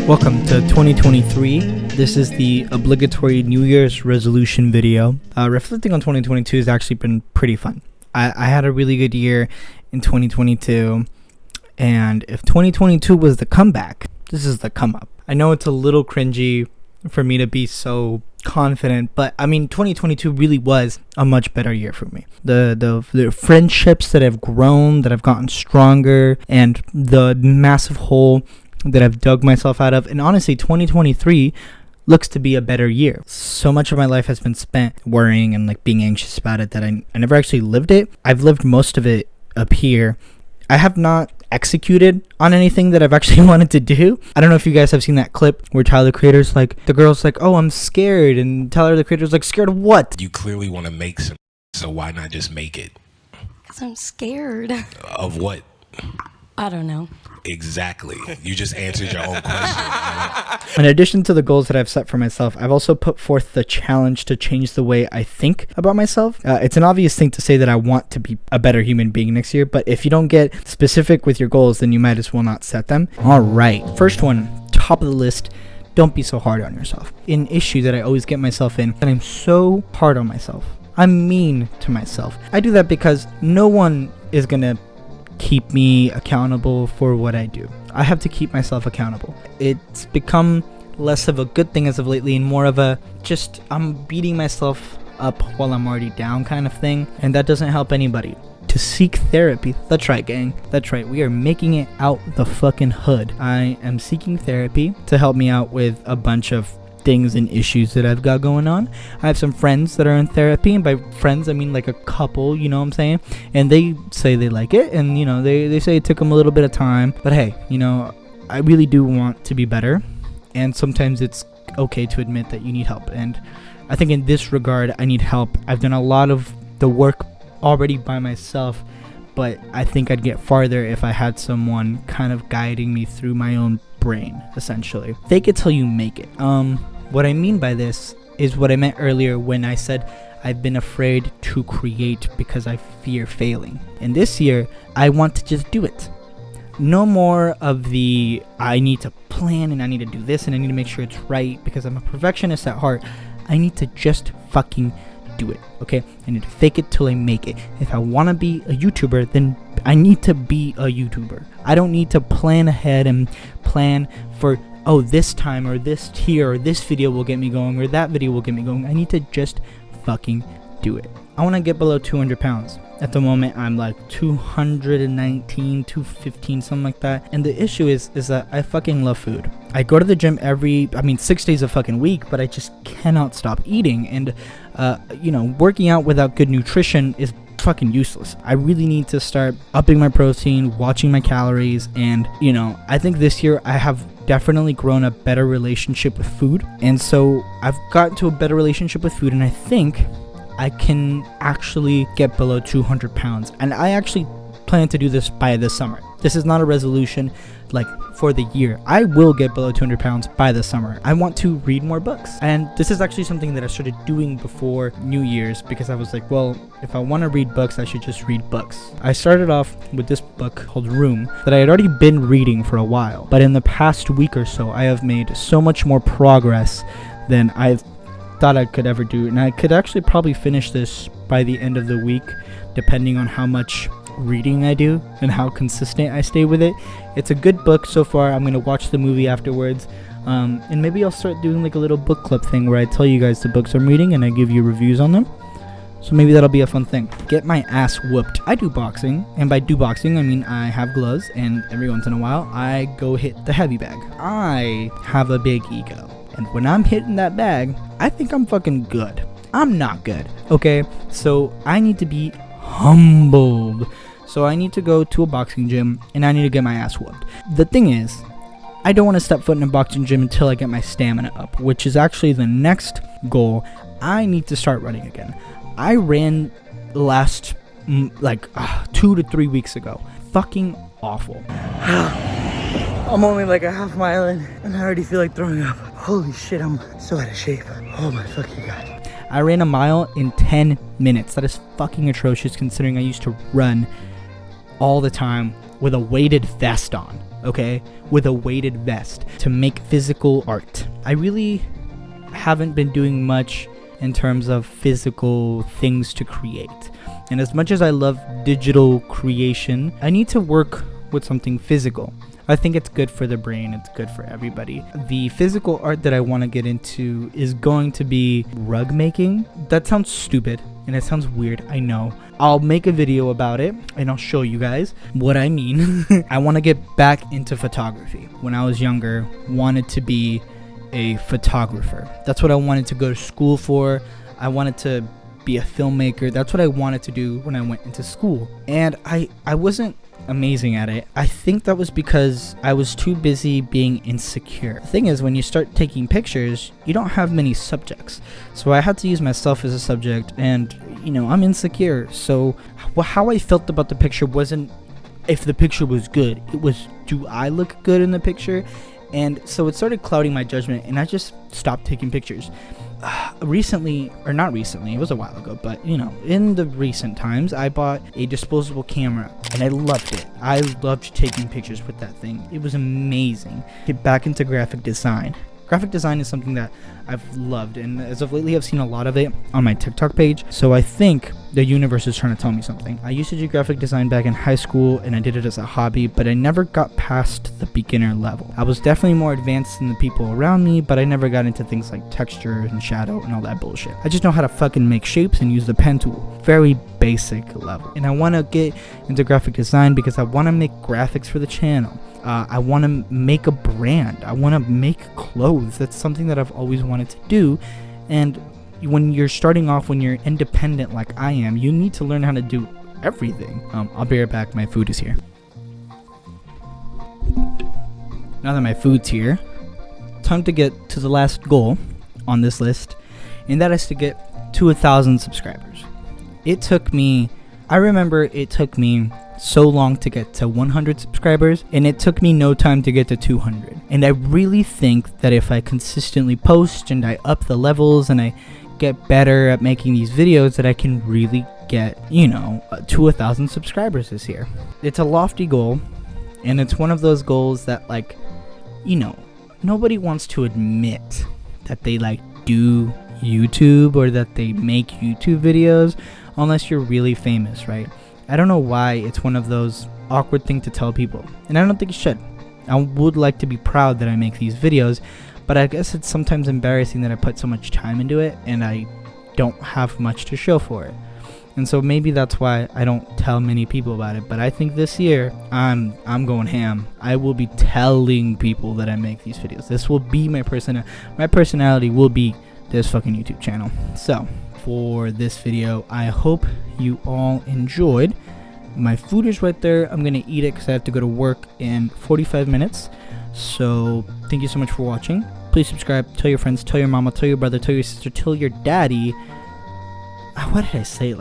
Welcome to 2023. This is the obligatory New Year's resolution video. Reflecting on 2022 has actually been pretty fun. I had a really good year in 2022, and if 2022 was the comeback, this is the come up. I know it's a little cringy for me to be so confident, but I mean 2022 really was a much better year for me. The friendships that have grown, that have gotten stronger, and the massive hole that I've dug myself out of. And honestly, 2023 looks to be a better year. So much of my life has been spent worrying and being anxious about it that I never actually lived it. I've lived most of it up here. I have not executed on anything that I've actually wanted to do. I don't know if you guys have seen that clip where Tyler, the Creator's the girl's oh, I'm scared. And Tyler, the Creator's scared of what? You clearly want to make some, so why not just make it? Because I'm scared. Of what? I don't know. Exactly. You just answered your own question. In addition to the goals that I've set for myself, I've also put forth the challenge to change the way I think about myself. It's an obvious thing to say that I want to be a better human being next year, but if you don't get specific with your goals, then you might as well not set them. All right. First one, top of the list. Don't be so hard on yourself. An issue that I always get myself in, that I'm so hard on myself. I'm mean to myself. I do that because no one is going to keep me accountable for what I do. I have to keep myself accountable. It's become less of a good thing as of lately and more of a just I'm beating myself up while I'm already down kind of thing, and that doesn't help anybody. To seek therapy. That's right, gang. That's right. We are making it out the fucking hood. I am seeking therapy to help me out with a bunch of things and issues that I've got going on. I have some friends that are in therapy, and by friends I mean a couple, you know what I'm saying, and they say they like it, and they say it took them a little bit of time, but hey, I really do want to be better, and sometimes it's okay to admit that you need help, and I think in this regard I need help. I've done a lot of the work already by myself, but I think I'd get farther if I had someone kind of guiding me through my own brain, essentially. Fake it till you make it. What I mean by this is what I meant earlier when I said I've been afraid to create because I fear failing. And this year, I want to just do it. No more of the I need to plan and I need to do this and I need to make sure it's right because I'm a perfectionist at heart. I need to just fucking do it, okay? I need to fake it till I make it. If I want to be a YouTuber, then I need to be a YouTuber. I don't need to plan ahead and plan for, oh, this time or this tier or this video will get me going or that video will get me going. I need to just fucking do it. I want to get below 200 pounds. At the moment, I'm 219, 215, something like that. And the issue is that I fucking love food. I go to the gym 6 days a fucking week, but I just cannot stop eating. And, working out without good nutrition is fucking useless. I really need to start upping my protein, watching my calories, and, I think this year I have definitely grown a better relationship with food. And so I've gotten to a better relationship with food, and I think I can actually get below 200 pounds. And I actually plan to do this by this summer. This is not a resolution for the year. I will get below 200 pounds by the summer. I want to read more books. And this is actually something that I started doing before New Year's because I was well, if I want to read books, I should just read books. I started off with this book called Room that I had already been reading for a while. But in the past week or so, I have made so much more progress than I've thought I could ever do, and I could actually probably finish this by the end of the week depending on how much reading I do and how consistent I stay with it. It's a good book so far. I'm gonna watch the movie afterwards, and maybe I'll start doing a little book club thing where I tell you guys the books I'm reading and I give you reviews on them. So maybe that'll be a fun thing. Get my ass whooped. I do boxing, and by do boxing I mean I have gloves, and every once in a while I go hit the heavy bag. I have a big ego, and when I'm hitting that bag, I think I'm fucking good. I'm not good, okay? So I need to be humbled. So I need to go to a boxing gym, and I need to get my ass whooped. The thing is, I don't want to step foot in a boxing gym until I get my stamina up, which is actually the next goal. I need to start running again. I ran last 2 to 3 weeks ago. Fucking awful. I'm only a half mile in, and I already feel like throwing up. Holy shit, I'm so out of shape. Oh my fucking god. I ran a mile in 10 minutes. That is fucking atrocious considering I used to run all the time with a weighted vest on, okay? With a weighted vest to make physical art. I really haven't been doing much in terms of physical things to create. And as much as I love digital creation, I need to work with something physical. I think it's good for the brain, it's good for everybody. The physical art that I want to get into is going to be rug making. That sounds stupid and it sounds weird, I know. I'll make a video about it and I'll show you guys what I mean. I want to get back into photography. When I was younger, wanted to be a photographer. That's what I wanted to go to school for. I wanted to be a filmmaker. That's what I wanted to do when I went into school. And I wasn't amazing at it. I think that was because I was too busy being insecure. The thing is, when you start taking pictures, you don't have many subjects. So I had to use myself as a subject, and I'm insecure. So how I felt about the picture wasn't if the picture was good. It was, do I look good in the picture? And so it started clouding my judgment, and I just stopped taking pictures. Recently, or not recently, it was a while ago, but in the recent times, I bought a disposable camera and I loved it. I loved taking pictures with that thing. It was amazing. Get back into graphic design. Graphic design is something that I've loved, and as of lately I've seen a lot of it on my TikTok page, so I think the universe is trying to tell me something. I used to do graphic design back in high school, and I did it as a hobby, but I never got past the beginner level. I was definitely more advanced than the people around me, but I never got into things like texture and shadow and all that bullshit. I just know how to fucking make shapes and use the pen tool. Very basic level. And I want to get into graphic design because I want to make graphics for the channel. I want to make a brand. I want to make clothes. That's something that I've always wanted to do. And when you're starting off, when you're independent like I am, you need to learn how to do everything. I'll be right back. My food is here. Now that my food's here, time to get to the last goal on this list, and that is to get to 1,000 subscribers. I remember it took me so long to get to 100 subscribers, and it took me no time to get to 200. And I really think that if I consistently post and I up the levels and I get better at making these videos, that I can really get, to 1,000 subscribers this year. It's a lofty goal, and it's one of those goals that, nobody wants to admit that they do YouTube or that they make YouTube videos unless you're really famous, right? I don't know why it's one of those awkward things to tell people, and I don't think it should. I would like to be proud that I make these videos, but I guess it's sometimes embarrassing that I put so much time into it and I don't have much to show for it. And so maybe that's why I don't tell many people about it. But I think this year I'm going ham. I will be telling people that I make these videos. This will be my personality will be this fucking YouTube channel. So for this video, I hope you all enjoyed. My food is right there. I'm gonna eat it because I have to go to work in 45 minutes. So thank you so much for watching. Please subscribe, tell your friends, tell your mama, tell your brother, tell your sister, tell your daddy. What did I say?